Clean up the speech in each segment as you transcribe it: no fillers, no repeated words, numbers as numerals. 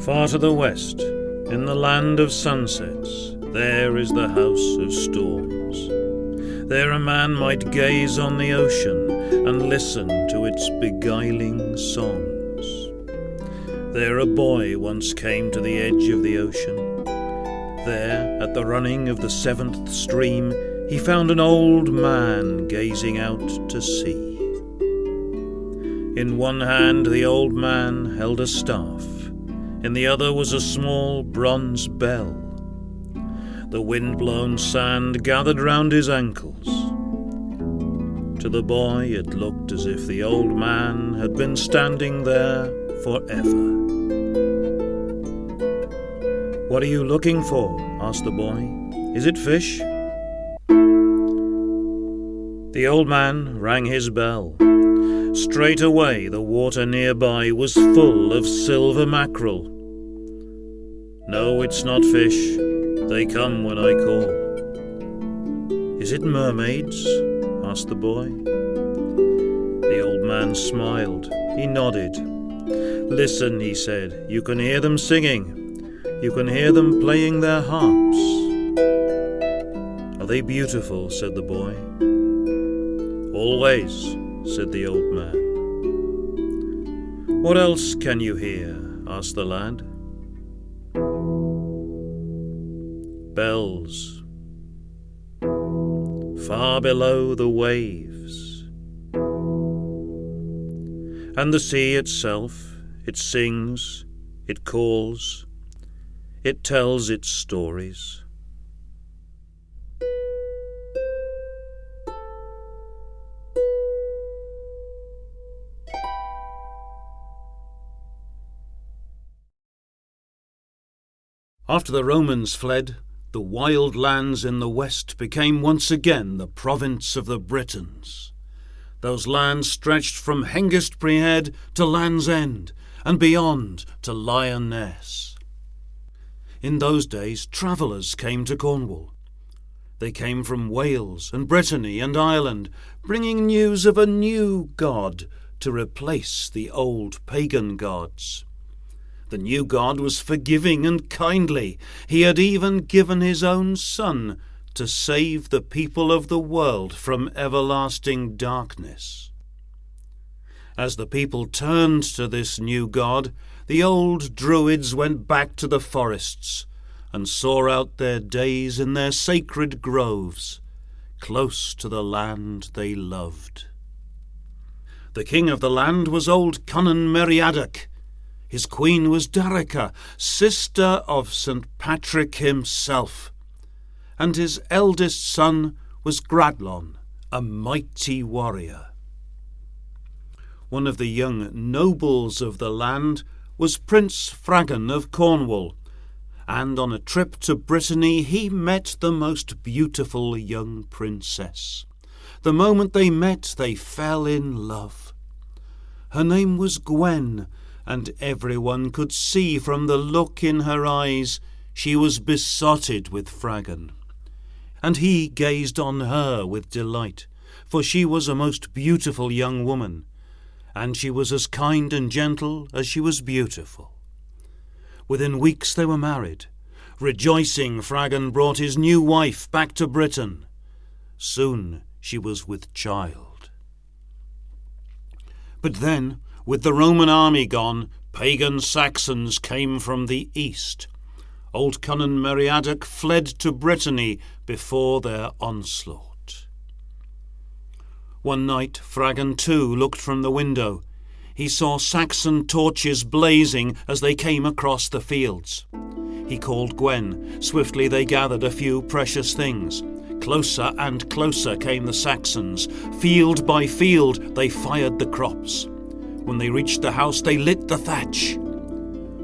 Far to the west, in the land of sunsets, there is the house of storms. There a man might gaze on the ocean and listen to its beguiling songs. There a boy once came to the edge of the ocean. There, at the running of the seventh stream, he found an old man gazing out to sea. In one hand the old man held a staff, in the other was a small bronze bell. The wind-blown sand gathered round his ankles. To the boy it looked as if the old man had been standing there forever. "What are you looking for?" asked the boy. "Is it fish?" The old man rang his bell. Straight away the water nearby was full of silver mackerel. "No, it's not fish. They come when I call." "Is it mermaids?" asked the boy. The old man smiled. He nodded. "Listen," he said, "you can hear them singing. You can hear them playing their harps." "Are they beautiful?" said the boy. "Always," said the old man. "What else can you hear?" asked the lad. "Bells. Far below the waves. And the sea itself, it sings, it calls, it tells its stories." After the Romans fled, the wild lands in the west became once again the province of the Britons. Those lands stretched from Hengistbrihedd to Land's End, and beyond to Lyonesse. In those days travellers came to Cornwall. They came from Wales and Brittany and Ireland, bringing news of a new god to replace the old pagan gods. The new God was forgiving and kindly. He had even given his own Son to save the people of the world from everlasting darkness. As the people turned to this new God, the old druids went back to the forests and saw out their days in their sacred groves, close to the land they loved. The king of the land was old Conan Meriadoc. His queen was Darica, sister of St. Patrick himself, and his eldest son was Gradlon, a mighty warrior. One of the young nobles of the land was Prince Fragan of Cornwall, and on a trip to Brittany he met the most beautiful young princess. The moment they met, they fell in love. Her name was Gwen, and everyone could see from the look in her eyes she was besotted with Fragan. And he gazed on her with delight, for she was a most beautiful young woman, and she was as kind and gentle as she was beautiful. Within weeks they were married. Rejoicing, Fragan brought his new wife back to Britain. Soon she was with child. But then, with the Roman army gone, pagan Saxons came from the east. Old Conan Meriadoc fled to Brittany before their onslaught. One night Fragan too looked from the window. He saw Saxon torches blazing as they came across the fields. He called Gwen. Swiftly they gathered a few precious things. Closer and closer came the Saxons. Field by field they fired the crops. When they reached the house they lit the thatch.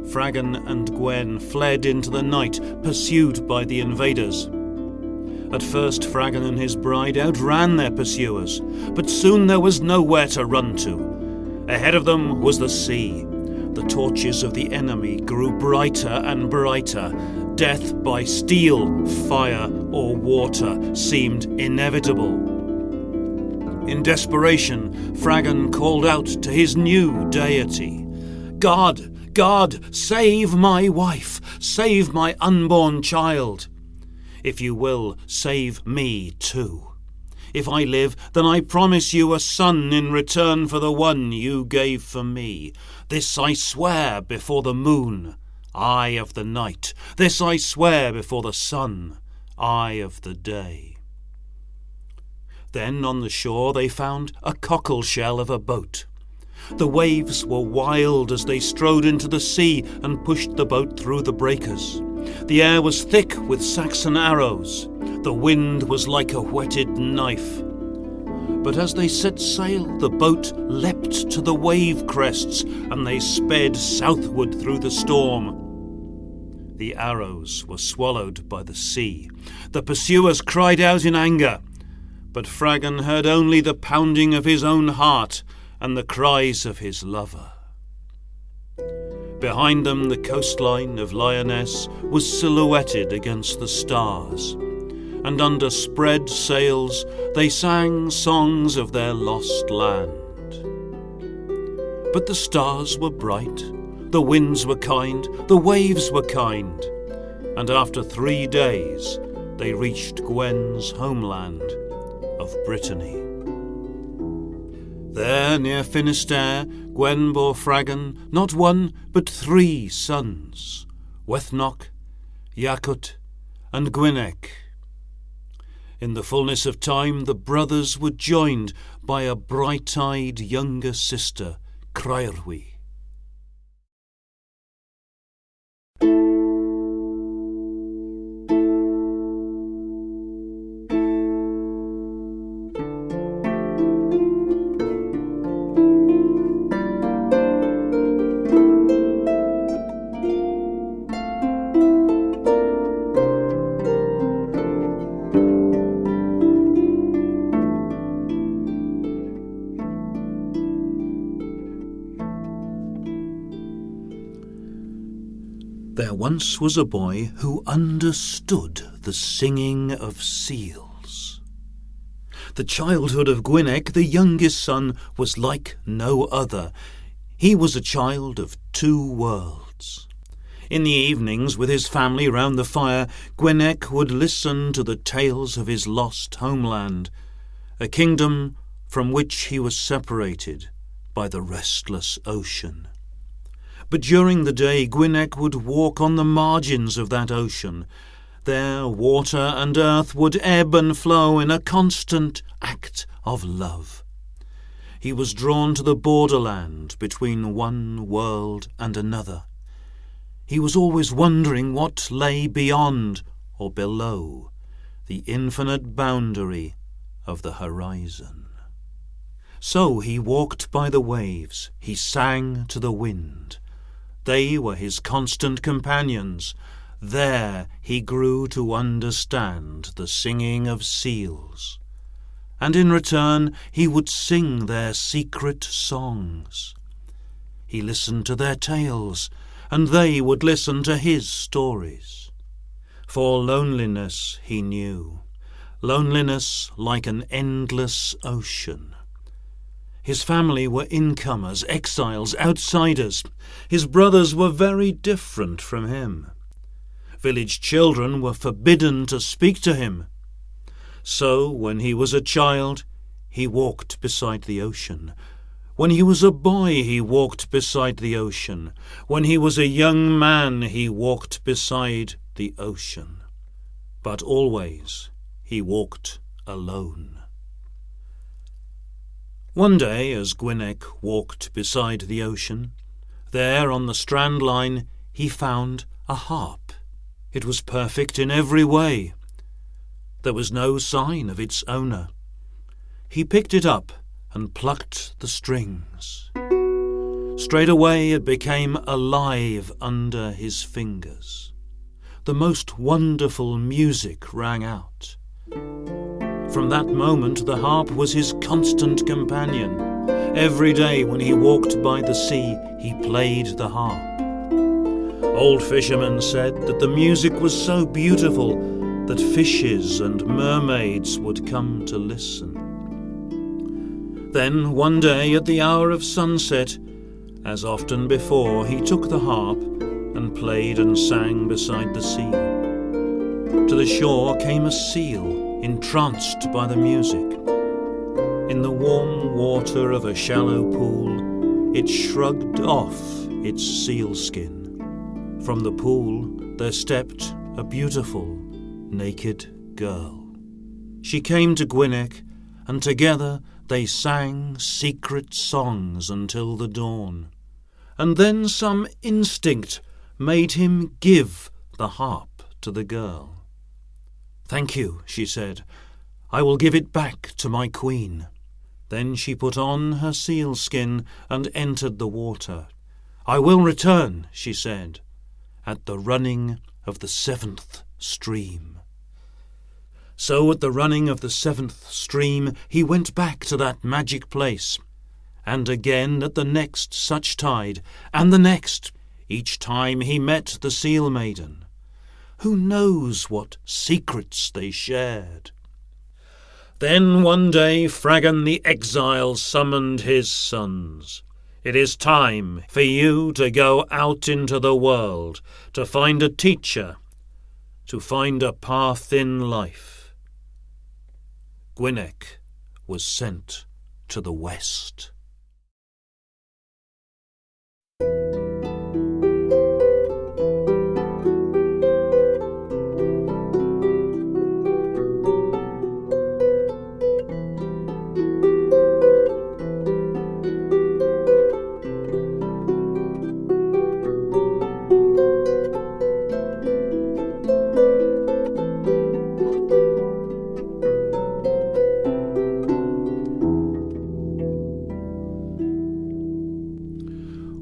Fragan and Gwen fled into the night, pursued by the invaders. At first Fragan and his bride outran their pursuers, but soon there was nowhere to run to. Ahead of them was the sea. The torches of the enemy grew brighter and brighter. Death by steel, fire, or water seemed inevitable. In desperation, Fragan called out to his new deity. "God, God, save my wife, save my unborn child. If you will, save me too. If I live, then I promise you a son in return for the one you gave for me. This I swear before the moon, eye of the night. This I swear before the sun, eye of the day." Then on the shore they found a cockle shell of a boat. The waves were wild as they strode into the sea and pushed the boat through the breakers. The air was thick with Saxon arrows. The wind was like a whetted knife. But as they set sail, the boat leapt to the wave crests, and they sped southward through the storm. The arrows were swallowed by the sea. The pursuers cried out in anger, but Fragan heard only the pounding of his own heart and the cries of his lover. Behind them the coastline of Lyonesse was silhouetted against the stars, and under spread sails they sang songs of their lost land. But the stars were bright, the winds were kind, the waves were kind, and after 3 days they reached Gwen's homeland of Brittany. There, near Finisterre, Gwen bore Fragan not 1 but 3 sons, Wethnoc, Dahut, and Gwyneck. In the fullness of time the brothers were joined by a bright-eyed younger sister, Crairwi. There once was a boy who understood the singing of seals. The childhood of Gwynnek, the youngest son, was like no other. He was a child of 2 worlds. lands. In the evenings, with his family round the fire, Gwynnek would listen to the tales of his lost homeland, a kingdom from which he was separated by the restless ocean. But during the day, Gwynnek would walk on the margins of that ocean. There water and earth would ebb and flow in a constant act of love. He was drawn to the borderland between one world and another. He was always wondering what lay beyond or below the infinite boundary of the horizon. So he walked by the waves, he sang to the wind. They were his constant companions. There he grew to understand the singing of seals, and in return he would sing their secret songs. He listened to their tales, and they would listen to his stories. For loneliness he knew, loneliness like an endless ocean. His family were incomers, exiles, outsiders. His brothers were very different from him. Village children were forbidden to speak to him. So, when he was a child, he walked beside the ocean. When he was a boy, he walked beside the ocean. When he was a young man, he walked beside the ocean. But always he walked alone. One day, as Gwynnek walked beside the ocean, there on the strand line he found a harp. It was perfect in every way. There was no sign of its owner. He picked it up and plucked the strings. Straight away it became alive under his fingers. The most wonderful music rang out. From that moment the harp was his constant companion. Every day when he walked by the sea, he played the harp. Old fishermen said that the music was so beautiful that fishes and mermaids would come to listen. Then one day at the hour of sunset, as often before, he took the harp and played and sang beside the sea. To the shore came a seal, entranced by the music. In the warm water of a shallow pool, it shrugged off its sealskin. From the pool there stepped a beautiful, naked girl. She came to Gwynnek, and together they sang secret songs until the dawn. And then some instinct made him give the harp to the girl. "Thank you," she said. "I will give it back to my queen." Then she put on her sealskin and entered the water. "I will return," she said, "at the running of the 7th stream." So at the running of the 7th stream he went back to that magic place, and again at the next such tide, and the next. Each time he met the seal maiden. Who knows what secrets they shared? Then one day Fragan the exile summoned his sons. "It is time for you to go out into the world, to find a teacher, to find a path in life." Gwynnek was sent to the west.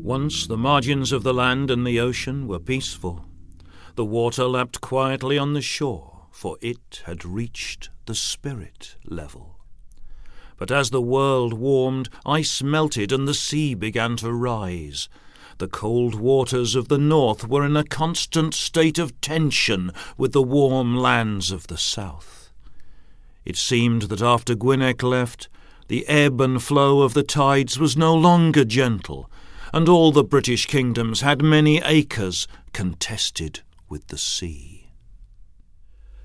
Once the margins of the land and the ocean were peaceful. The water lapped quietly on the shore, for it had reached the spirit level. But as the world warmed, ice melted and the sea began to rise. The cold waters of the north were in a constant state of tension with the warm lands of the south. It seemed that after Gwynnek left, the ebb and flow of the tides was no longer gentle, and all the British kingdoms had many acres contested with the sea.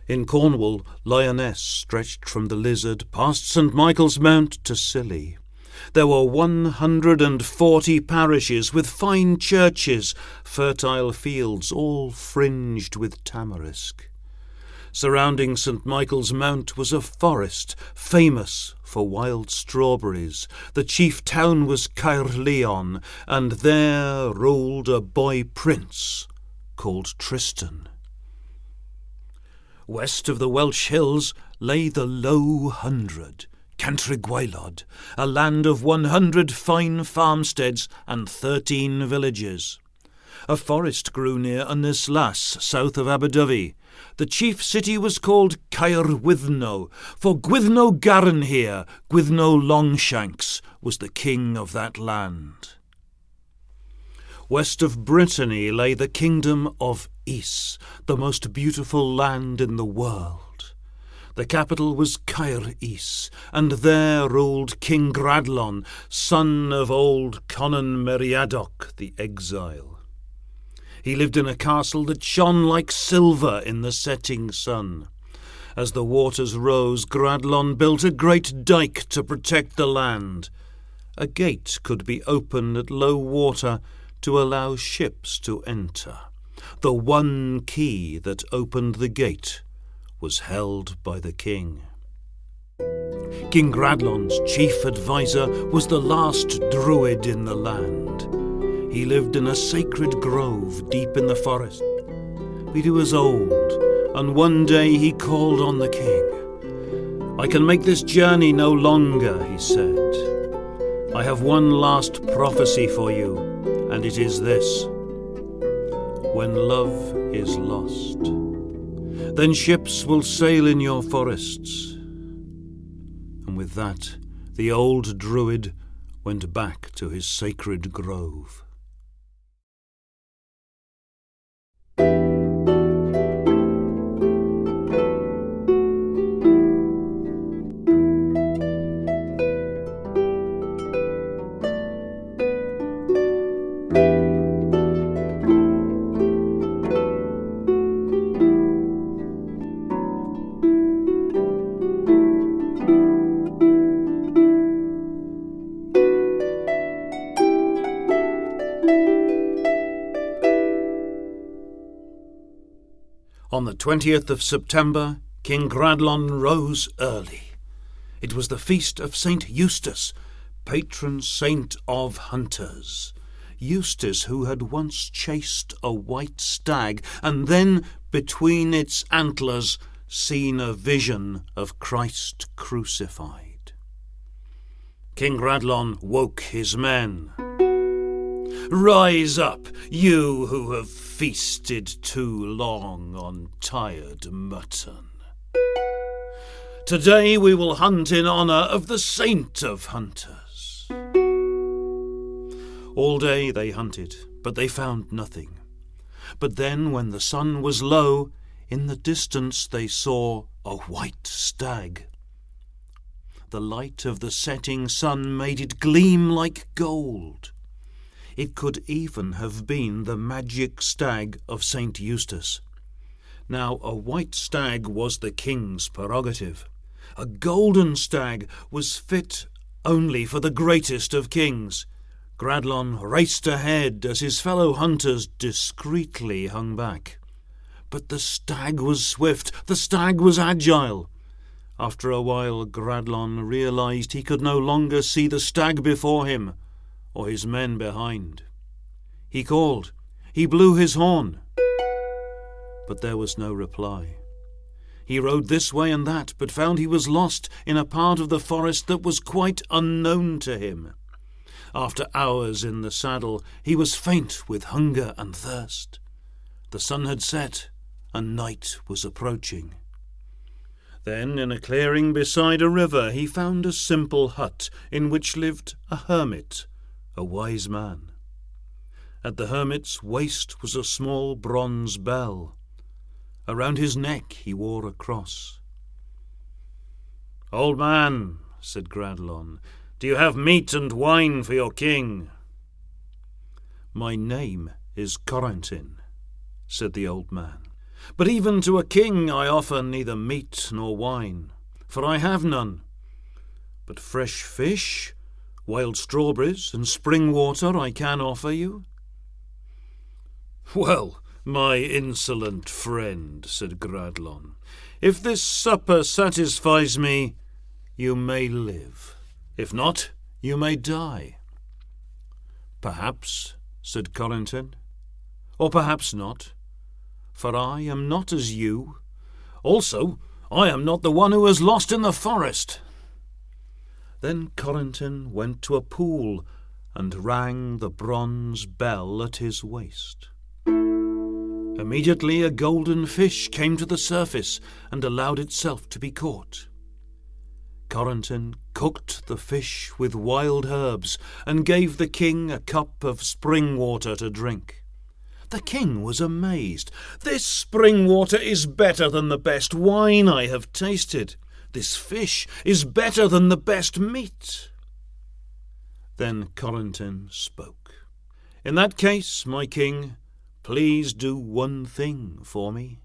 In Cornwall, Lyonesse stretched from the Lizard past St. Michael's Mount to Scilly. There were 140 parishes with fine churches, fertile fields all fringed with tamarisk. Surrounding St. Michael's Mount was a forest famous for wild strawberries. The chief town was Caerleon, and there ruled a boy prince called Tristan. West of the Welsh hills lay the Low Hundred, Cantrigwaelod, a land of 100 fine farmsteads and 13 villages. A forest grew near Ynys south of Aberdyfi. The chief city was called Caerwydno, for Gwyddno Garan here, Gwyddno Longshanks, was the king of that land. West of Brittany lay the kingdom of Ys, the most beautiful land in the world. The capital was Caer-Ys, and there ruled King Gradlon, son of old Conan Meriadoc the exile. He lived in a castle that shone like silver in the setting sun. As the waters rose, Gradlon built a great dike to protect the land. A gate could be opened at low water to allow ships to enter. The one key that opened the gate was held by the king. King Gradlon's chief adviser was the last druid in the land. He lived in a sacred grove deep in the forest. But he was old, and one day he called on the king. "I can make this journey no longer," he said. "I have one last prophecy for you, and it is this. When love is lost, then ships will sail in your forests." And with that, the old druid went back to his sacred grove. On the 20th of September, King Gradlon rose early. It was the feast of St. Eustace, patron saint of hunters. Eustace, who had once chased a white stag, and then, between its antlers, seen a vision of Christ crucified. King Gradlon woke his men. "Rise up, you who have feasted too long on tired mutton. Today we will hunt in honour of the saint of hunters." All day they hunted, but they found nothing. But then, when the sun was low, in the distance they saw a white stag. The light of the setting sun made it gleam like gold. It could even have been the magic stag of St. Eustace. Now, a white stag was the king's prerogative. A golden stag was fit only for the greatest of kings. Gradlon raced ahead as his fellow hunters discreetly hung back. But the stag was swift, the stag was agile. After a while, Gradlon realized he could no longer see the stag before him, or his men behind. He called, he blew his horn, but there was no reply. He rode this way and that, but found he was lost in a part of the forest that was quite unknown to him. After hours in the saddle, he was faint with hunger and thirst. The sun had set, and night was approaching. Then, in a clearing beside a river, he found a simple hut in which lived a hermit, a wise man. At the hermit's waist was a small bronze bell. Around his neck he wore a cross. "Old man," said Gradlon, "do you have meat and wine for your king?" "My name is Corentin," said the old man. "But even to a king I offer neither meat nor wine, for I have none. But fresh fish, wild strawberries, and spring water I can offer you." "Well, my insolent friend," said Gradlon, "if this supper satisfies me, you may live. If not, you may die." "Perhaps," said Corentin, "or perhaps not, for I am not as you. Also, I am not the one who was lost in the forest." Then Corentin went to a pool and rang the bronze bell at his waist. Immediately a golden fish came to the surface and allowed itself to be caught. Corentin cooked the fish with wild herbs and gave the king a cup of spring water to drink. The king was amazed. "This spring water is better than the best wine I have tasted. This fish is better than the best meat." Then Corentin spoke. "In that case, my king, please do one thing for me."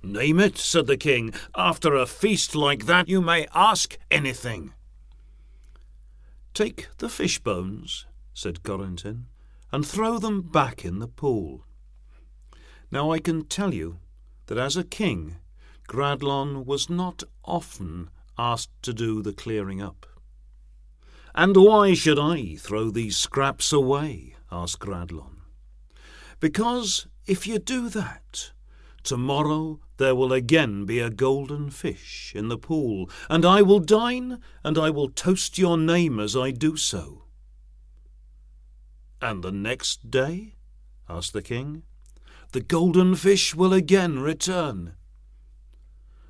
"Name it," said the king. "After a feast like that you may ask anything." "Take the fish bones," said Corentin, "and throw them back in the pool. Now I can tell you that as a king, Gradlon was not often asked to do the clearing up." "And why should I throw these scraps away?" asked Gradlon. "Because if you do that, tomorrow there will again be a golden fish in the pool, and I will dine, and I will toast your name as I do so." "And the next day?" asked the king. "The golden fish will again return."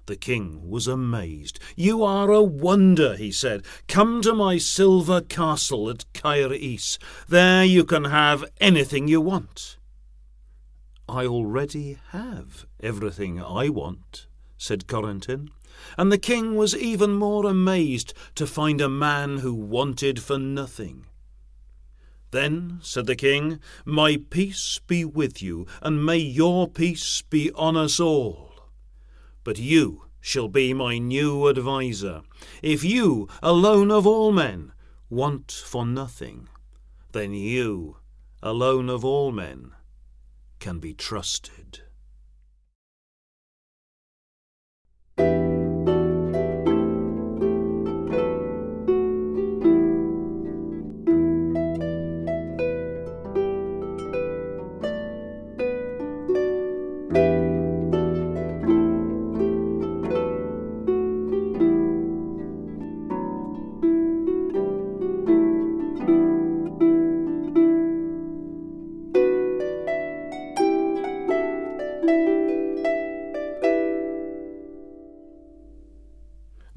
The king was amazed. "You are a wonder," he said. "Come to my silver castle at St.Ives. There you can have anything you want." "I already have everything I want," said Corentin, and the king was even more amazed to find a man who wanted for nothing. "Then," said the king, "my peace be with you, and may your peace be on us all. But you shall be my new adviser. If you, alone of all men, want for nothing, then you, alone of all men, can be trusted."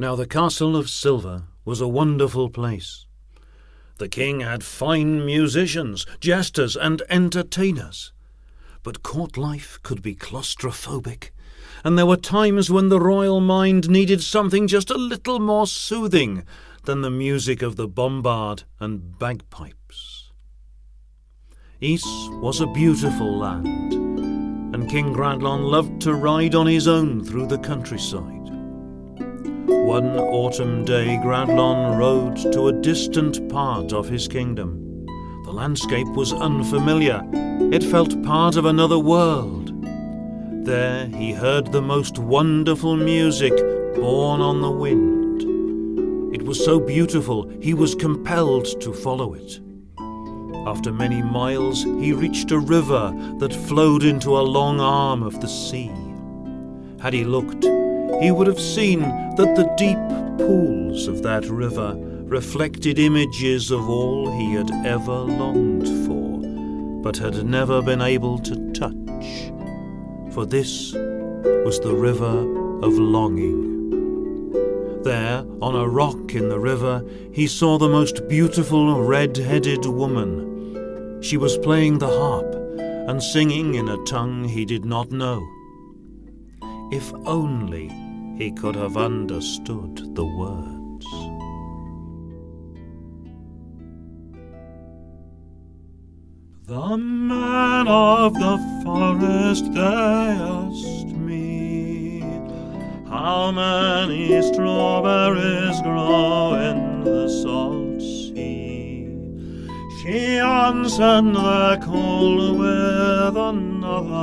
Now the castle of silver was a wonderful place. The king had fine musicians, jesters, and entertainers. But court life could be claustrophobic, and there were times when the royal mind needed something just a little more soothing than the music of the bombard and bagpipes. Ys was a beautiful land, and King Gradlon loved to ride on his own through the countryside. One autumn day Gradlon rode to a distant part of his kingdom. The landscape was unfamiliar. It felt part of another world. There he heard the most wonderful music borne on the wind. It was so beautiful he was compelled to follow it. After many miles he reached a river that flowed into a long arm of the sea. Had he looked, he would have seen that the deep pools of that river reflected images of all he had ever longed for, but had never been able to touch. For this was the river of longing. There, on a rock in the river, he saw the most beautiful red-headed woman. She was playing the harp and singing in a tongue he did not know. If only he could have understood the words. The man of the forest, they asked me, how many strawberries grow in the salt sea? She answered, they're cold with another.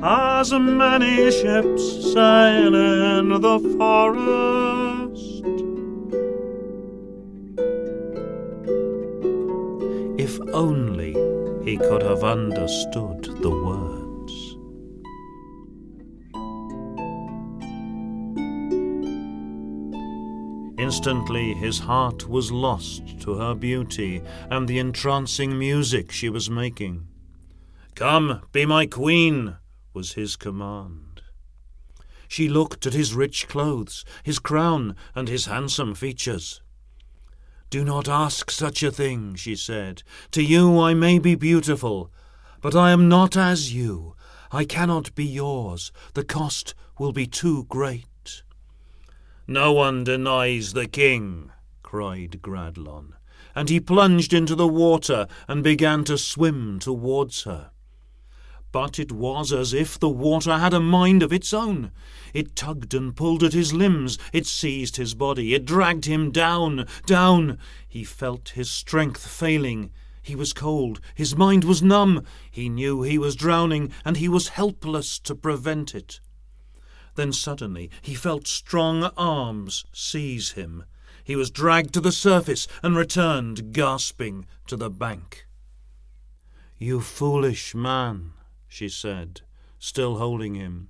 As many ships sail in the forest. If only he could have understood the words. Instantly his heart was lost to her beauty and the entrancing music she was making. "Come, be my queen," was his command. She looked at his rich clothes, his crown, and his handsome features. "Do not ask such a thing," she said. "To you I may be beautiful, but I am not as you. I cannot be yours. The cost will be too great." "No one denies the king," cried Gradlon, and he plunged into the water and began to swim towards her. But it was as if the water had a mind of its own. It tugged and pulled at his limbs, it seized his body, it dragged him down, down. He felt his strength failing. He was cold, his mind was numb. He knew he was drowning, and he was helpless to prevent it. Then suddenly he felt strong arms seize him. He was dragged to the surface and returned, gasping, to the bank. "You foolish man," she said, still holding him.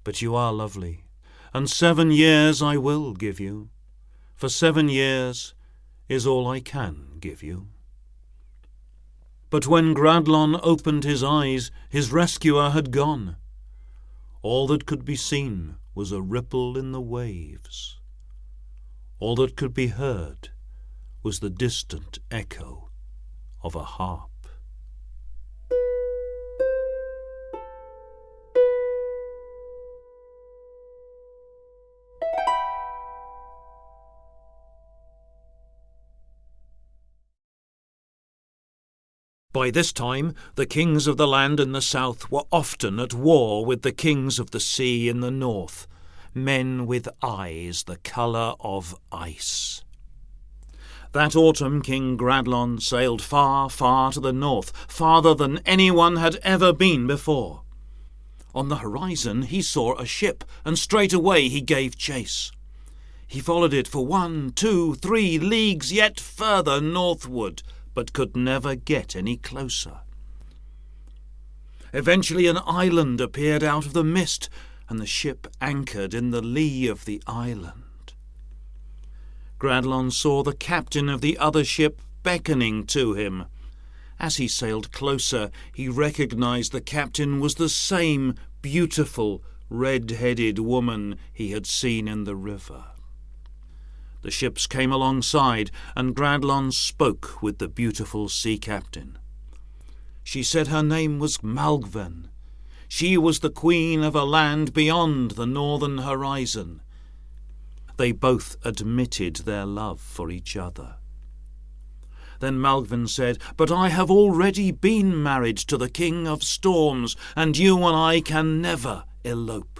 "But you are lovely, and 7 years I will give you, for 7 years is all I can give you." But when Gradlon opened his eyes, his rescuer had gone. All that could be seen was a ripple in the waves. All that could be heard was the distant echo of a harp. By this time, the kings of the land in the south were often at war with the kings of the sea in the north, men with eyes the colour of ice. That autumn King Gradlon sailed far, far to the north, farther than anyone had ever been before. On the horizon he saw a ship, and straightway he gave chase. He followed it for 1, 2, 3 leagues yet further northward, but could never get any closer. Eventually an island appeared out of the mist, and the ship anchored in the lee of the island. Gradlon saw the captain of the other ship beckoning to him. As he sailed closer, he recognized the captain was the same beautiful, red-headed woman he had seen in the river. The ships came alongside, and Gradlon spoke with the beautiful sea captain. She said her name was Malven. She was the queen of a land beyond the northern horizon. They both admitted their love for each other. Then Malgven said, "But I have already been married to the King of Storms, and you and I can never elope.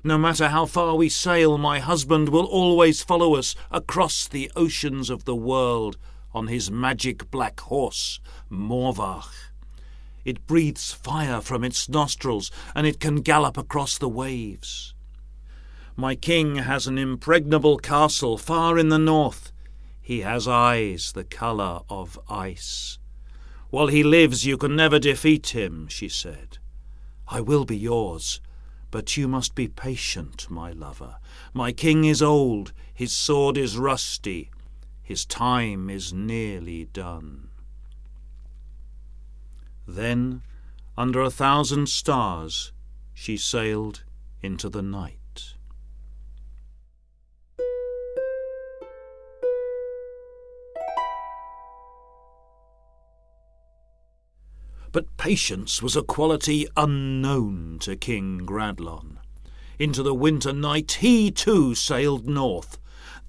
No matter how far we sail, my husband will always follow us across the oceans of the world on his magic black horse, Morvach. It breathes fire from its nostrils, and it can gallop across the waves. My king has an impregnable castle far in the north. He has eyes the colour of ice. While he lives, you can never defeat him," she said. "I will be yours. But you must be patient, my lover. My king is old, his sword is rusty, his time is nearly done." Then, under 1,000 stars, she sailed into the night. But patience was a quality unknown to King Gradlon. Into the winter night he too sailed north.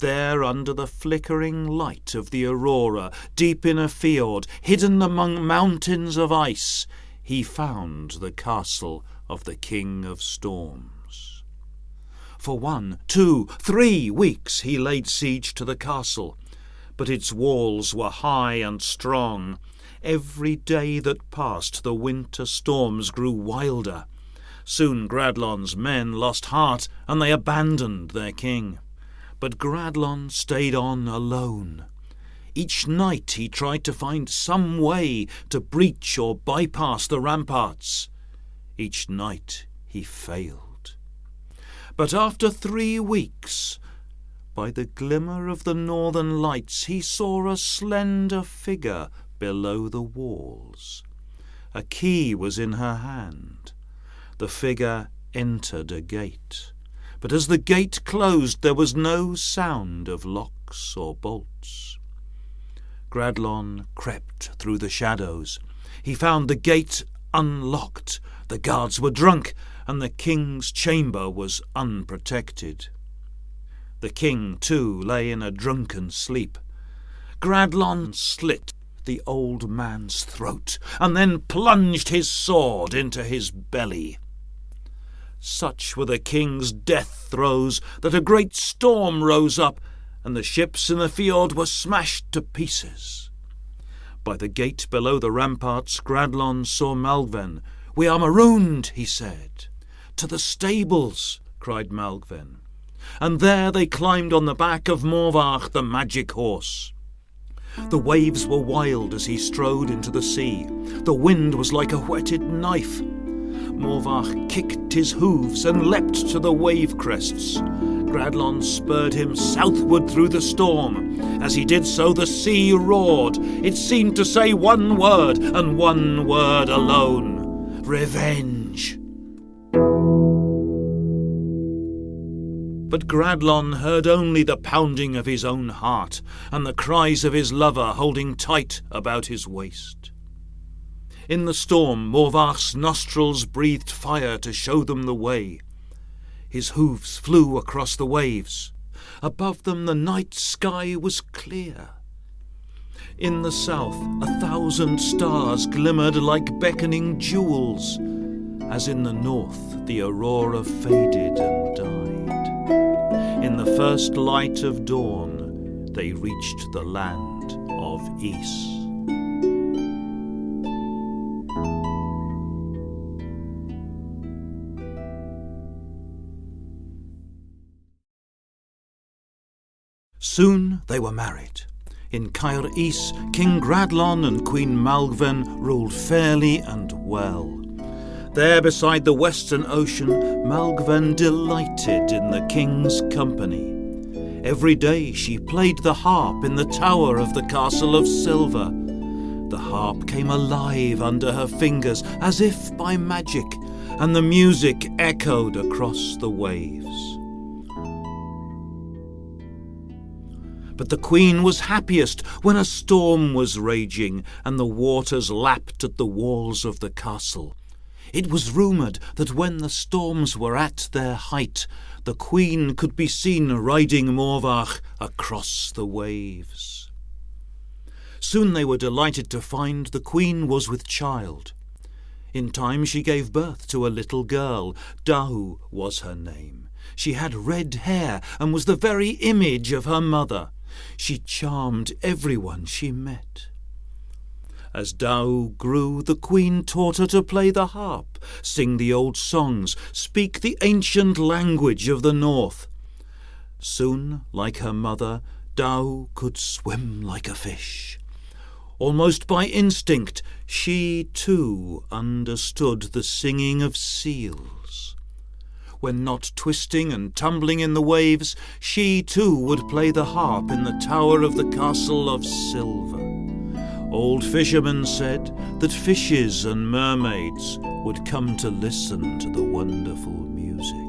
There, under the flickering light of the aurora, deep in a fjord, hidden among mountains of ice, he found the castle of the King of Storms. For 1, 2, 3 weeks he laid siege to the castle, but its walls were high and strong. Every day that passed the winter storms grew wilder. Soon Gradlon's men lost heart, and they abandoned their king. But Gradlon stayed on alone. Each night he tried to find some way to breach or bypass the ramparts. Each night he failed. But after 3 weeks, by the glimmer of the northern lights, he saw a slender figure below the walls. A key was in her hand. The figure entered a gate. But as the gate closed, there was no sound of locks or bolts. Gradlon crept through the shadows. He found the gate unlocked. The guards were drunk, and the king's chamber was unprotected. The king, too, lay in a drunken sleep. Gradlon slit the old man's throat, and then plunged his sword into his belly. Such were the king's death throes that a great storm rose up, and the ships in the fjord were smashed to pieces. By the gate below the ramparts, Gradlon saw Malven. "We are marooned," he said. "To the stables," cried Malven. And there they climbed on the back of Morvach, the magic horse. The waves were wild as he strode into the sea. The wind was like a whetted knife. Morvach kicked his hooves and leapt to the wave crests. Gradlon spurred him southward through the storm. As he did so, the sea roared. It seemed to say one word, and one word alone: revenge. But Gradlon heard only the pounding of his own heart, and the cries of his lover holding tight about his waist. In the storm, Morvach's nostrils breathed fire to show them the way. His hoofs flew across the waves. Above them the night sky was clear. In the south 1,000 stars glimmered like beckoning jewels. As in the north the aurora faded and died. In the first light of dawn they reached the land of Ys. Soon they were married. In Caer Ys, King Gradlon and Queen Malven ruled fairly and well. There beside the western ocean, Malgven delighted in the king's company. Every day she played the harp in the tower of the castle of silver. The harp came alive under her fingers as if by magic, and the music echoed across the waves. But the queen was happiest when a storm was raging and the waters lapped at the walls of the castle. It was rumoured that when the storms were at their height, the queen could be seen riding Morvach across the waves. Soon they were delighted to find the queen was with child. In time she gave birth to a little girl. Dahu was her name. She had red hair and was the very image of her mother. She charmed everyone she met. As Dahu grew, the queen taught her to play the harp, sing the old songs, speak the ancient language of the north. Soon, like her mother, Dahu could swim like a fish. Almost by instinct, she too understood the singing of seals. When not twisting and tumbling in the waves, she too would play the harp in the tower of the castle of silver. Old fishermen said that fishes and mermaids would come to listen to the wonderful music.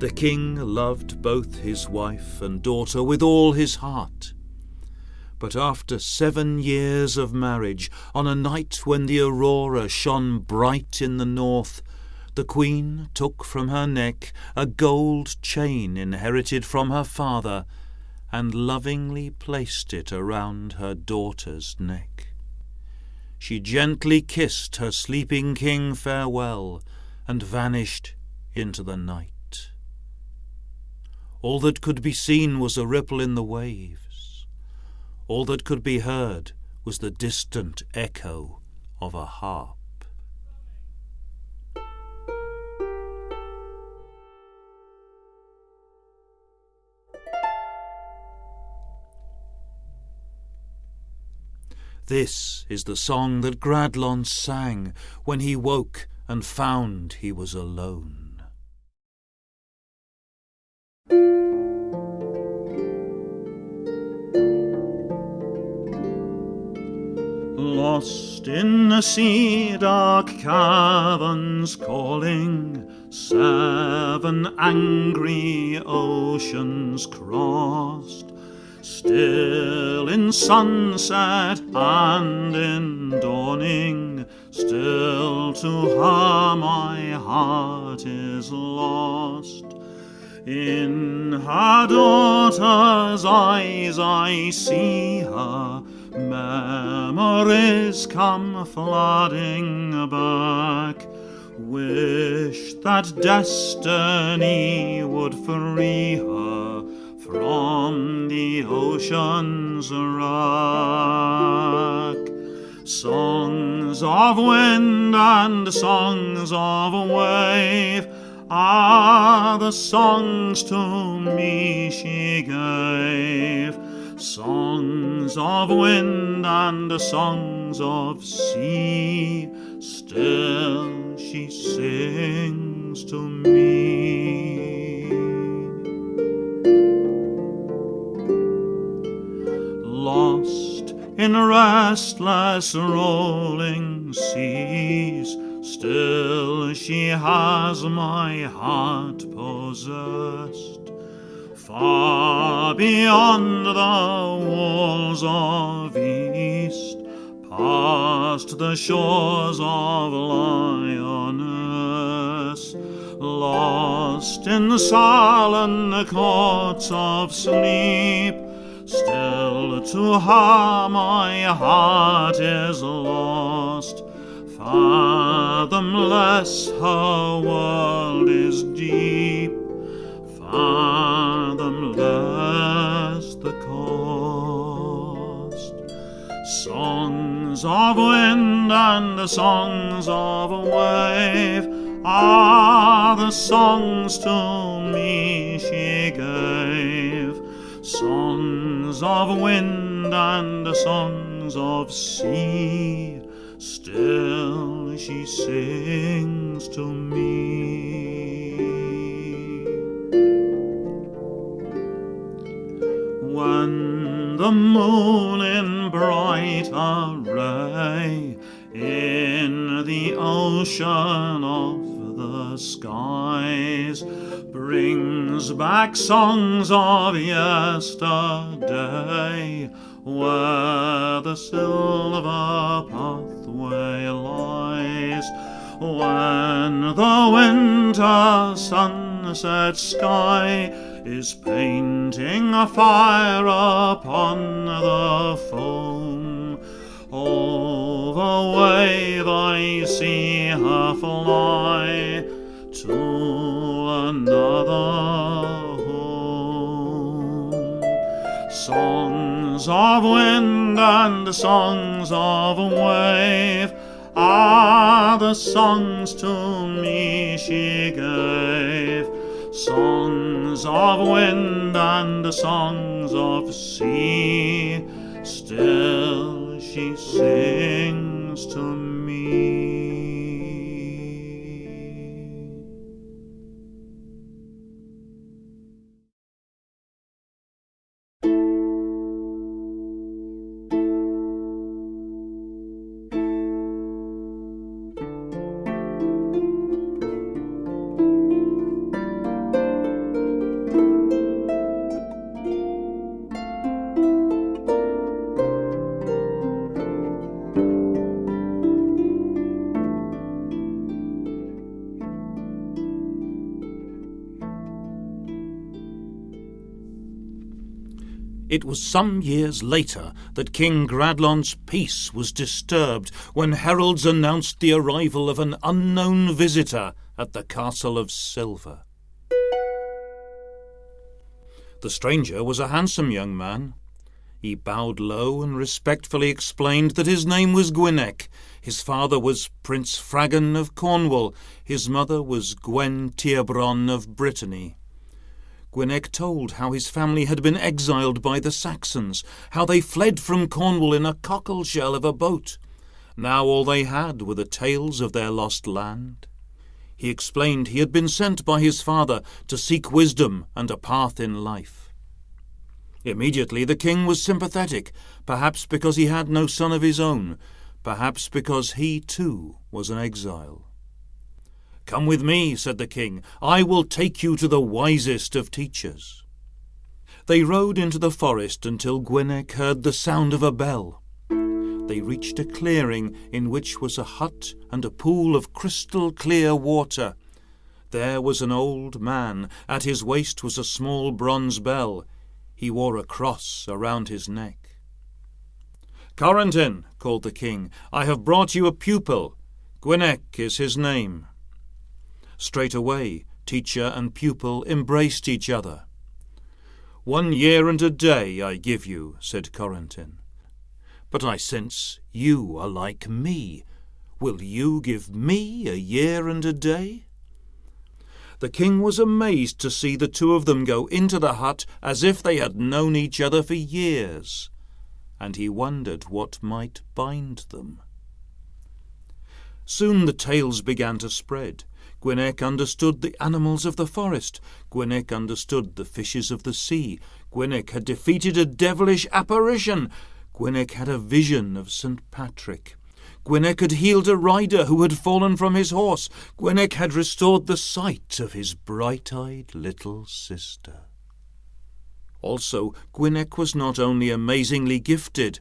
The king loved both his wife and daughter with all his heart. But after 7 years of marriage, on a night when the aurora shone bright in the north, The queen took from her neck a gold chain inherited from her father, and lovingly placed it around her daughter's neck. She gently kissed her sleeping king farewell, and vanished into the night. All that could be seen was a ripple in the waves. All that could be heard was the distant echo of a harp. This is the song that Gradlon sang when he woke and found he was alone. Lost in the sea, dark caverns calling, 7 angry oceans crossed, still in sunset and in dawning, still to her my heart is lost. In her daughter's eyes I see her, memories come flooding back. Wish that destiny would free her from the ocean's wrack. Songs of wind and songs of wave are the songs to me she gave. Songs of wind and songs of sea, still she sings to me. Lost in restless rolling seas, still she has my heart possessed. Far beyond the walls of east, past the shores of Lyonesse, lost in the sullen courts of sleep, still to her my heart is lost. Fathomless her world is deep, fathomless the cost. Songs of wind and songs of wave are the songs to me she gave. Songs of wind and songs of sea, still she sings to me. When the moon in bright array in the ocean of the skies brings back songs of yesterday, where the silver pathway lies, when the winter sunset sky is painting a fire upon the foam. Over wave I see her fly to another home. Songs of wind and songs of wave are the songs to me she gave. Songs of wind and songs of sea, still she sings to me. It was some years later that King Gradlon's peace was disturbed when heralds announced the arrival of an unknown visitor at the Castle of Silver. The stranger was a handsome young man. He bowed low and respectfully explained that his name was Gwynnek. His father was Prince Fragan of Cornwall. His mother was Gwen Tiebron of Brittany. Gwynnek told how his family had been exiled by the Saxons, how they fled from Cornwall in a cockleshell of a boat. Now all they had were the tales of their lost land. He explained he had been sent by his father to seek wisdom and a path in life. Immediately the king was sympathetic, perhaps because he had no son of his own, perhaps because he too was an exile. "Come with me," said the king. "I will take you to the wisest of teachers." They rode into the forest until Gwynnek heard the sound of a bell. They reached a clearing in which was a hut and a pool of crystal-clear water. There was an old man. At his waist was a small bronze bell. He wore a cross around his neck. "Corentin," called the king, "I have brought you a pupil. Gwyneck is his name." Straight away, teacher and pupil embraced each other. "1 year and a day I give you," said Corentin. "But I sense you are like me. Will you give me 1 year and a day?" The king was amazed to see the two of them go into the hut as if they had known each other for years, and he wondered what might bind them. Soon the tales began to spread. Gwynnek understood the animals of the forest. Gwynnek understood the fishes of the sea. Gwynnek had defeated a devilish apparition. Gwynnek had a vision of St. Patrick. Gwynnek had healed a rider who had fallen from his horse. Gwynnek had restored the sight of his bright-eyed little sister. Also, Gwynnek was not only amazingly gifted.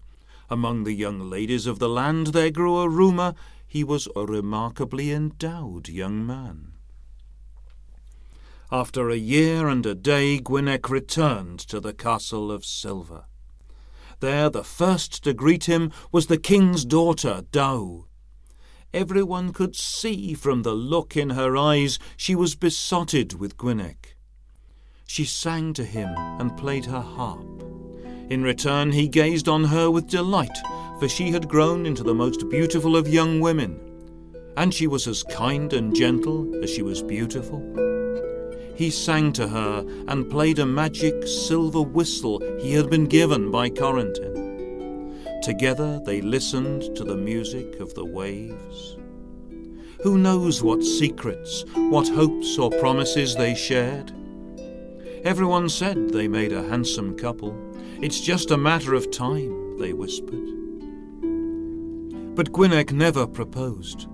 Among the young ladies of the land there grew a rumour he was a remarkably endowed young man. After 1 year and a day, Gwynnek returned to the Castle of Silver. There the first to greet him was the king's daughter, Dahu. Everyone could see from the look in her eyes she was besotted with Gwynnek. She sang to him and played her harp. In return he gazed on her with delight, for she had grown into the most beautiful of young women, and she was as kind and gentle as she was beautiful. He sang to her and played a magic silver whistle he had been given by Corentin. Together they listened to the music of the waves. Who knows what secrets, what hopes or promises they shared? Everyone said they made a handsome couple. "It's just a matter of time," they whispered. But Gwynnek never proposed.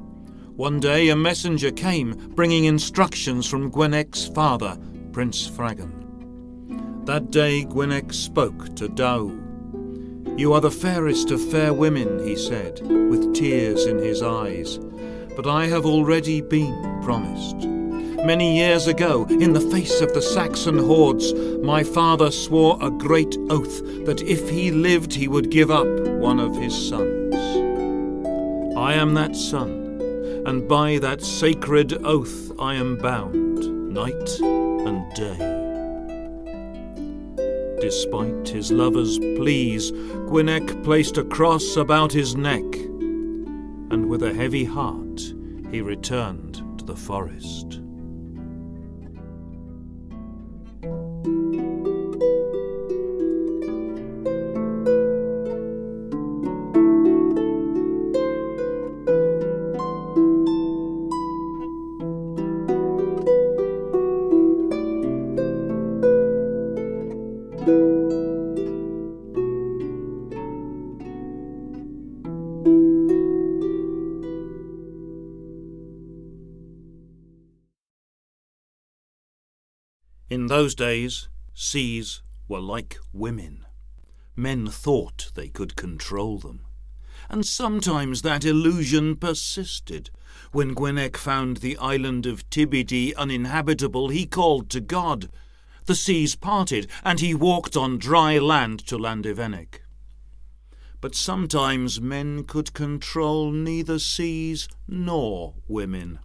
One day a messenger came, bringing instructions from Gwynnek's father, Prince Fragan. That day Gwynnek spoke to Dahu. "You are the fairest of fair women," he said, with tears in his eyes, "but I have already been promised. Many years ago, in the face of the Saxon hordes, my father swore a great oath that if he lived he would give up one of his sons. I am that son, and by that sacred oath I am bound, night and day." Despite his lover's pleas, Gwynnek placed a cross about his neck, and with a heavy heart he returned to the forest. In those days, seas were like women. Men thought they could control them. And sometimes that illusion persisted. When Gwynnek found the island of Tibidi uninhabitable, he called to God. the seas parted, and he walked on dry land to Gwynnek. But sometimes men could control neither seas nor women.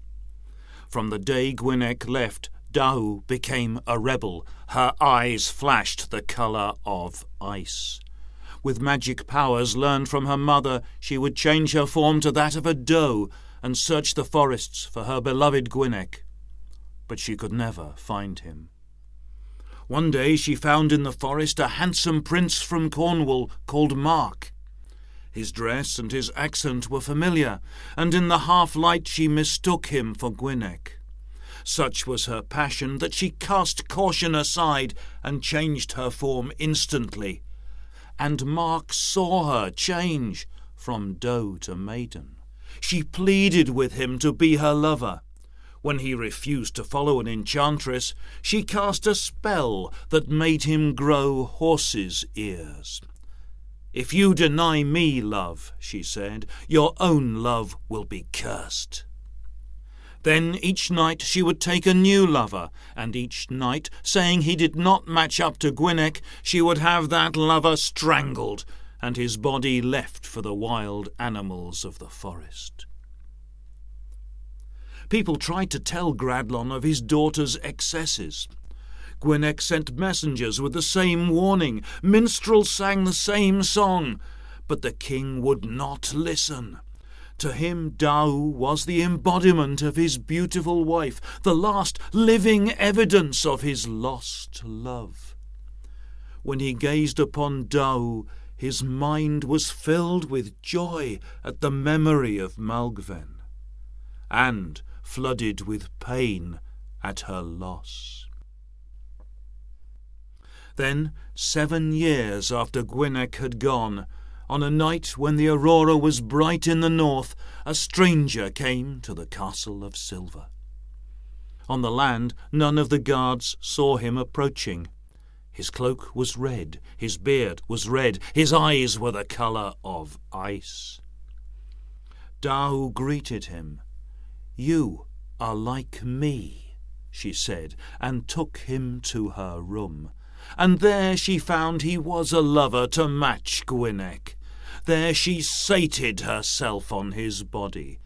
From the day Gwyneck left, Dahu became a rebel. Her eyes flashed the colour of ice. With magic powers learned from her mother, she would change her form to that of a doe and search the forests for her beloved Gwyneck. But she could never find him. One day she found in the forest a handsome prince from Cornwall called Mark. His dress and his accent were familiar, and in the half-light she mistook him for Gwyneck. Such was her passion that she cast caution aside and changed her form instantly. And Mark saw her change from doe to maiden. She pleaded with him to be her lover. When he refused to follow an enchantress, she cast a spell that made him grow horse's ears. "If you deny me love," she said, "your own love will be cursed." Then each night she would take a new lover, and each night, saying he did not match up to Gwyneck, she would have that lover strangled, and his body left for the wild animals of the forest. People tried to tell Gradlon of his daughter's excesses. Gwyneck sent messengers with the same warning. Minstrels sang the same song. But the king would not listen. To him Dahu was the embodiment of his beautiful wife, the last living evidence of his lost love. When he gazed upon Dahu, his mind was filled with joy at the memory of Malgven, and flooded with pain at her loss. Then, 7 years after Gwyneck had gone, on a night when the aurora was bright in the north, a stranger came to the Castle of Silver. On the land, none of the guards saw him approaching. His cloak was red, his beard was red, his eyes were the colour of ice. Dahu greeted him. "You are like me," she said, and took him to her room. And there she found he was a lover to match Gwyneck. There she sated herself on his body.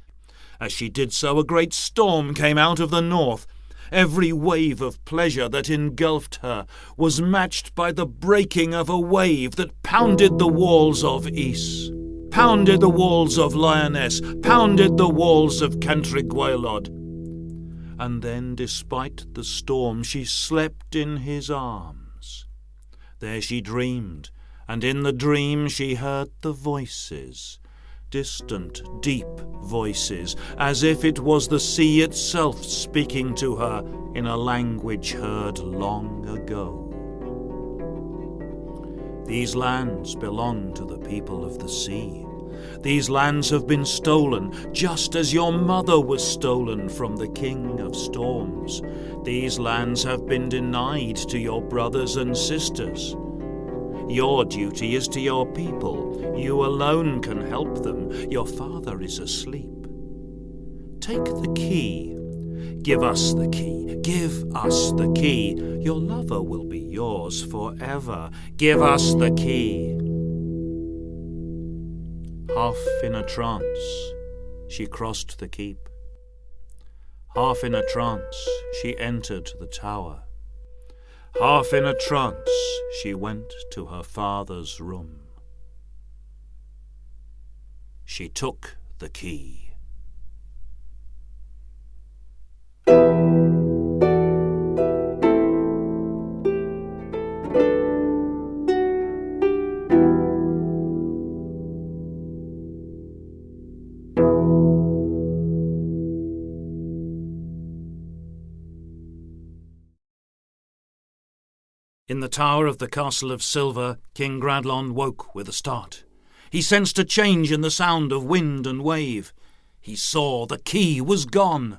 As she did so, a great storm came out of the north. Every wave of pleasure that engulfed her was matched by the breaking of a wave that pounded the walls of Ys, pounded the walls of Lyonesse, pounded the walls of country Gwaelod. And then, despite the storm, she slept in his arms. There she dreamed, and in the dream she heard the voices, distant, deep voices, as if it was the sea itself speaking to her in a language heard long ago. These lands belong to the people of the sea. These lands have been stolen, just as your mother was stolen from the King of Storms. These lands have been denied to your brothers and sisters. Your duty is to your people. You alone can help them. Your father is asleep. Take the key. Give us the key. Give us the key. Your lover will be yours forever. Give us the key. Half in a trance, she crossed the keep. Half in a trance, she entered the tower. Half in a trance, she went to her father's room. She took the key. In the tower of the Castle of Silver, King Gradlon woke with a start. He sensed a change in the sound of wind and wave. He saw the key was gone.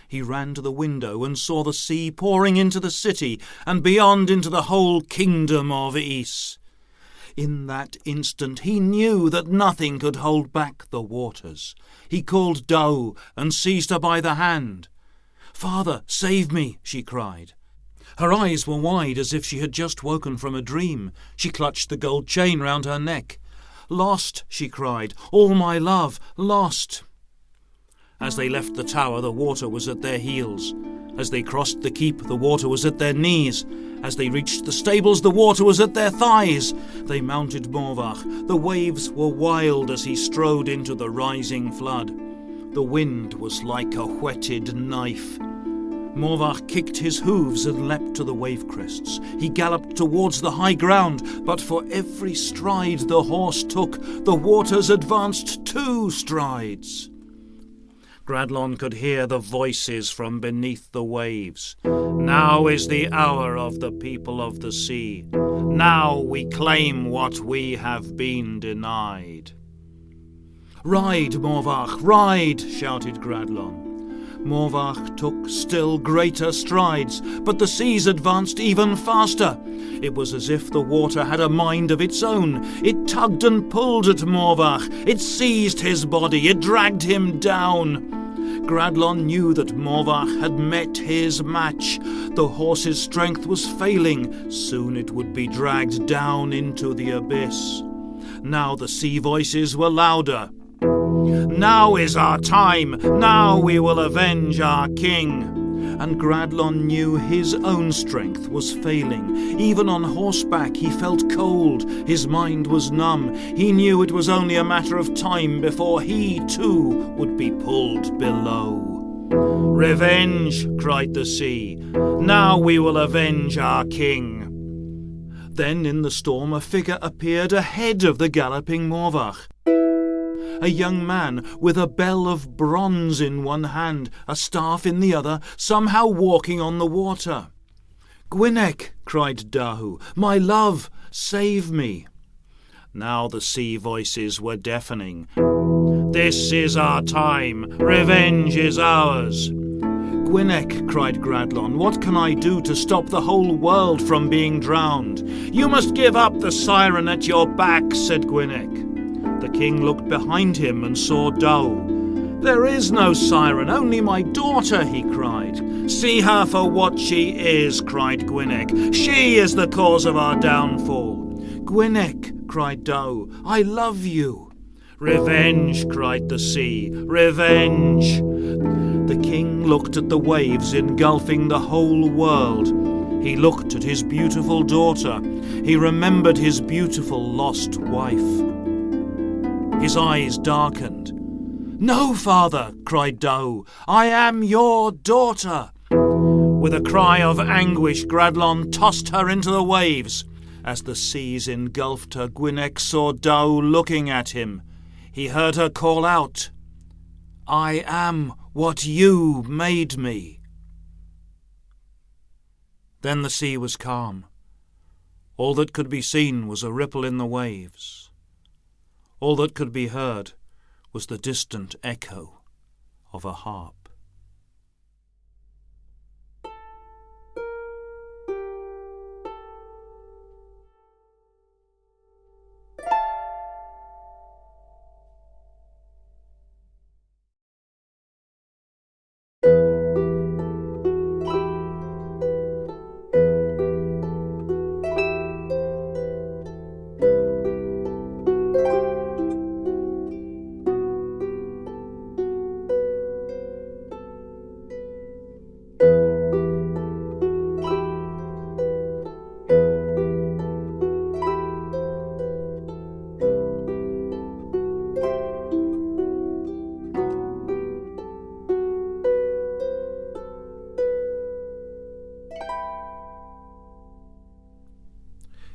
He ran to the window and saw the sea pouring into the city and beyond into the whole kingdom of Ys. In that instant he knew that nothing could hold back the waters. He called Dahu and seized her by the hand. "Father, save me," she cried. Her eyes were wide as if she had just woken from a dream. She clutched the gold chain round her neck. "Lost," she cried, "all my love, lost." As they left the tower, the water was at their heels. As they crossed the keep, the water was at their knees. As they reached the stables, the water was at their thighs. They mounted Morvach. The waves were wild as he strode into the rising flood. The wind was like a whetted knife. Morvach kicked his hooves and leapt to the wave crests. He galloped towards the high ground, but for every stride the horse took, the waters advanced 2 strides. Gradlon could hear the voices from beneath the waves. "Now is the hour of the people of the sea. Now we claim what we have been denied." "Ride, Morvach, ride!" shouted Gradlon. Morvach took still greater strides, but the seas advanced even faster. It was as if the water had a mind of its own. It tugged and pulled at Morvach. It seized his body. It dragged him down. Gradlon knew that Morvach had met his match. The horse's strength was failing. Soon it would be dragged down into the abyss. Now the sea voices were louder. "Now is our time! Now we will avenge our king!" And Gradlon knew his own strength was failing. Even on horseback he felt cold. His mind was numb. He knew it was only a matter of time before he too would be pulled below. "Revenge!" cried the sea. "Now we will avenge our king!" Then in the storm a figure appeared ahead of the galloping Morvach. A young man with a bell of bronze in one hand, a staff in the other, somehow walking on the water. "Gwyneck!" cried Dahu, "my love, save me!" Now the sea voices were deafening. "This is our time! Revenge is ours!" "Gwynnek," cried Gradlon, "what can I do to stop the whole world from being drowned?" "You must give up the siren at your back," said Gwynnek. The king looked behind him and saw Dahu. "There is no siren, only my daughter," he cried. "See her for what she is," cried Gwynek. "She is the cause of our downfall." "Gwynek," cried Dahu, "I love you." "Revenge," cried the sea, "revenge." The king looked at the waves engulfing the whole world. He looked at his beautiful daughter. He remembered his beautiful lost wife. His eyes darkened. "No, father," cried Dahu, "I am your daughter." With a cry of anguish, Gradlon tossed her into the waves. As the seas engulfed her, Gwynnek saw Dahu looking at him. He heard her call out, "I am what you made me." Then the sea was calm. All that could be seen was a ripple in the waves. All that could be heard was the distant echo of a harp.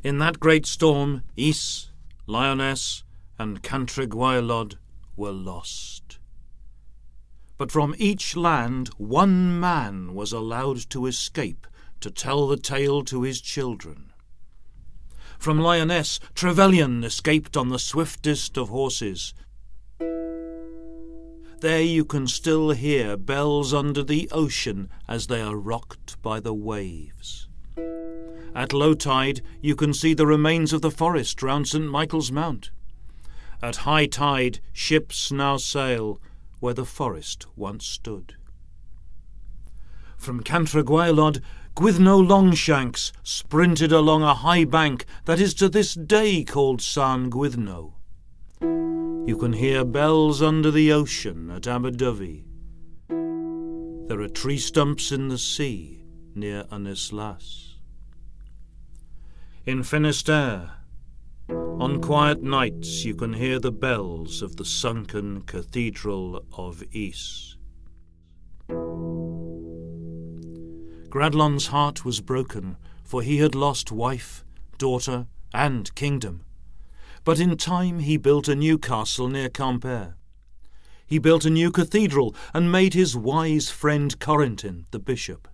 In that great storm, Ys, Lyonesse, and Cantrigwaelod were lost. But from each land 1 man was allowed to escape to tell the tale to his children. From Lyonesse, Trevelyan escaped on the swiftest of horses. There you can still hear bells under the ocean as they are rocked by the waves. At low tide you can see the remains of the forest round St. Michael's Mount. At high tide ships now sail where the forest once stood. From Cantrigwaelod, Gwyneck Longshanks sprinted along a high bank that is to this day called San Gwyneck. You can hear bells under the ocean at Aberdyfi. There are tree stumps in the sea near Lyonesse. In Finisterre, on quiet nights you can hear the bells of the sunken Cathedral of Ys. Gradlon's heart was broken, for he had lost wife, daughter, and kingdom. But in time he built a new castle near Quimper. He built a new cathedral and made his wise friend Corentin the bishop.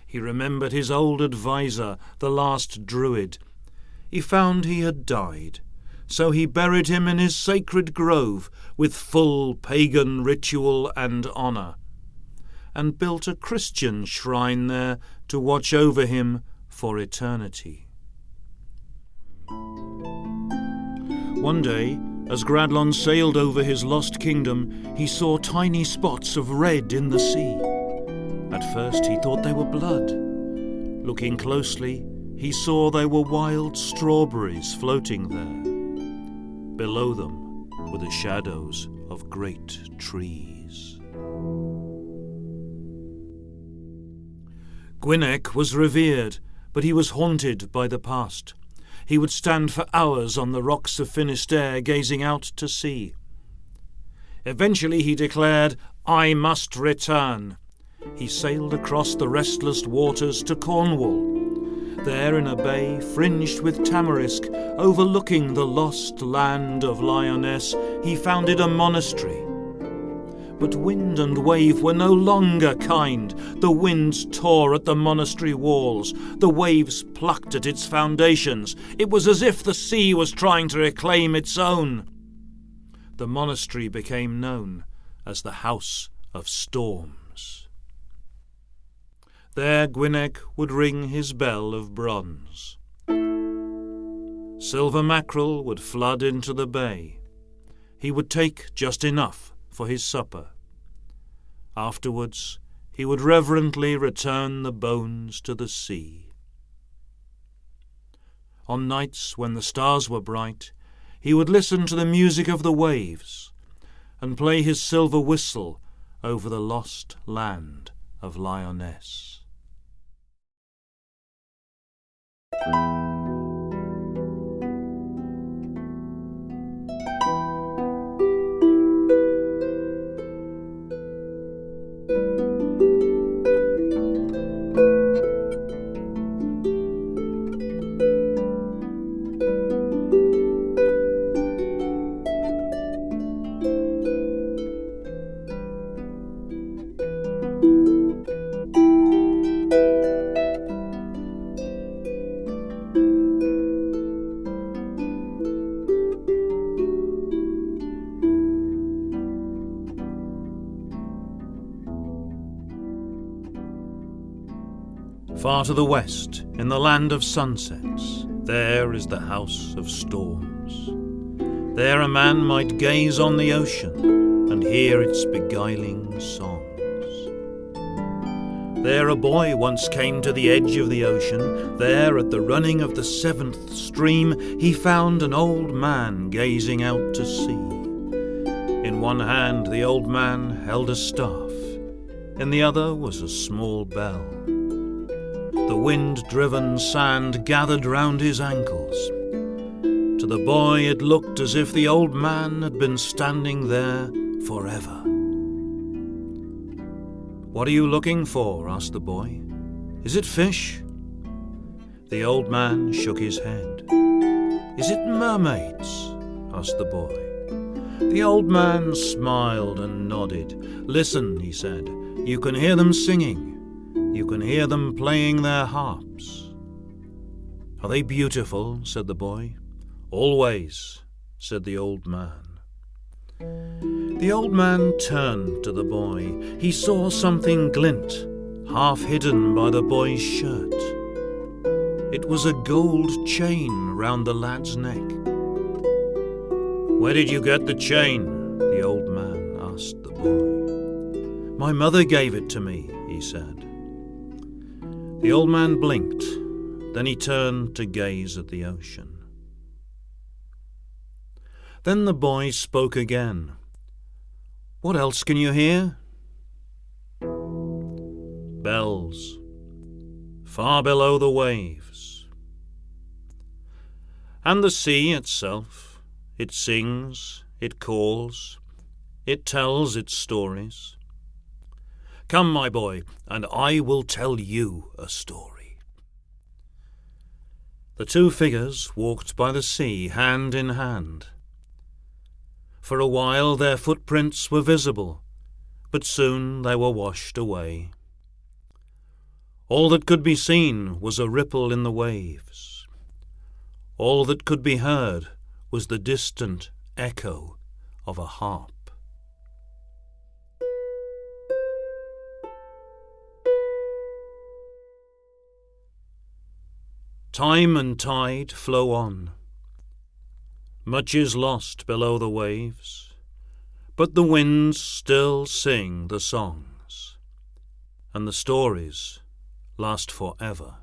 He remembered his old adviser, the last druid. He found he had died, so he buried him in his sacred grove with full pagan ritual and honour, and built a Christian shrine there to watch over him for eternity. One day, as Gradlon sailed over his lost kingdom, he saw tiny spots of red in the sea. At first he thought they were blood. Looking closely, he saw they were wild strawberries floating there. Below them were the shadows of great trees. Gwynnek was revered, but he was haunted by the past. He would stand for hours on the rocks of Finisterre gazing out to sea. Eventually he declared, "I must return." He sailed across the restless waters to Cornwall. There in a bay fringed with tamarisk, overlooking the lost land of Lyonesse, he founded a monastery. But wind and wave were no longer kind. The winds tore at the monastery walls. The waves plucked at its foundations. It was as if the sea was trying to reclaim its own. The monastery became known as the House of Storms. There Gwynnek would ring his bell of bronze. Silver mackerel would flood into the bay. He would take just enough for his supper. Afterwards, he would reverently return the bones to the sea. On nights when the stars were bright, he would listen to the music of the waves and play his silver whistle over the lost land of Lyonesse. Far to the west, in the land of sunsets, there is the House of Storms. There a man might gaze on the ocean and hear its beguiling songs. There a boy once came to the edge of the ocean. There, at the running of the seventh stream, he found an old man gazing out to sea. In one hand the old man held a staff. In the other was a small bell. The wind-driven sand gathered round his ankles. To the boy it looked as if the old man had been standing there forever. "What are you looking for?" asked the boy. "Is it fish?" The old man shook his head. "Is it mermaids?" asked the boy. The old man smiled and nodded. "Listen," he said, "you can hear them singing. You can hear them playing their harps." "Are they beautiful?" said the boy. "Always," said the old man. The old man turned to the boy. He saw something glint, half hidden by the boy's shirt. It was a gold chain round the lad's neck. "Where did you get the chain?" the old man asked the boy. "My mother gave it to me," he said. The old man blinked, then he turned to gaze at the ocean. Then the boy spoke again. "What else can you hear?" "Bells, far below the waves. And the sea itself, it sings, it calls, it tells its stories. Come, my boy, and I will tell you a story." The two figures walked by the sea hand in hand. For a while their footprints were visible, but soon they were washed away. All that could be seen was a ripple in the waves. All that could be heard was the distant echo of a harp. Time and tide flow on. Much is lost below the waves, but the winds still sing the songs, and the stories last forever.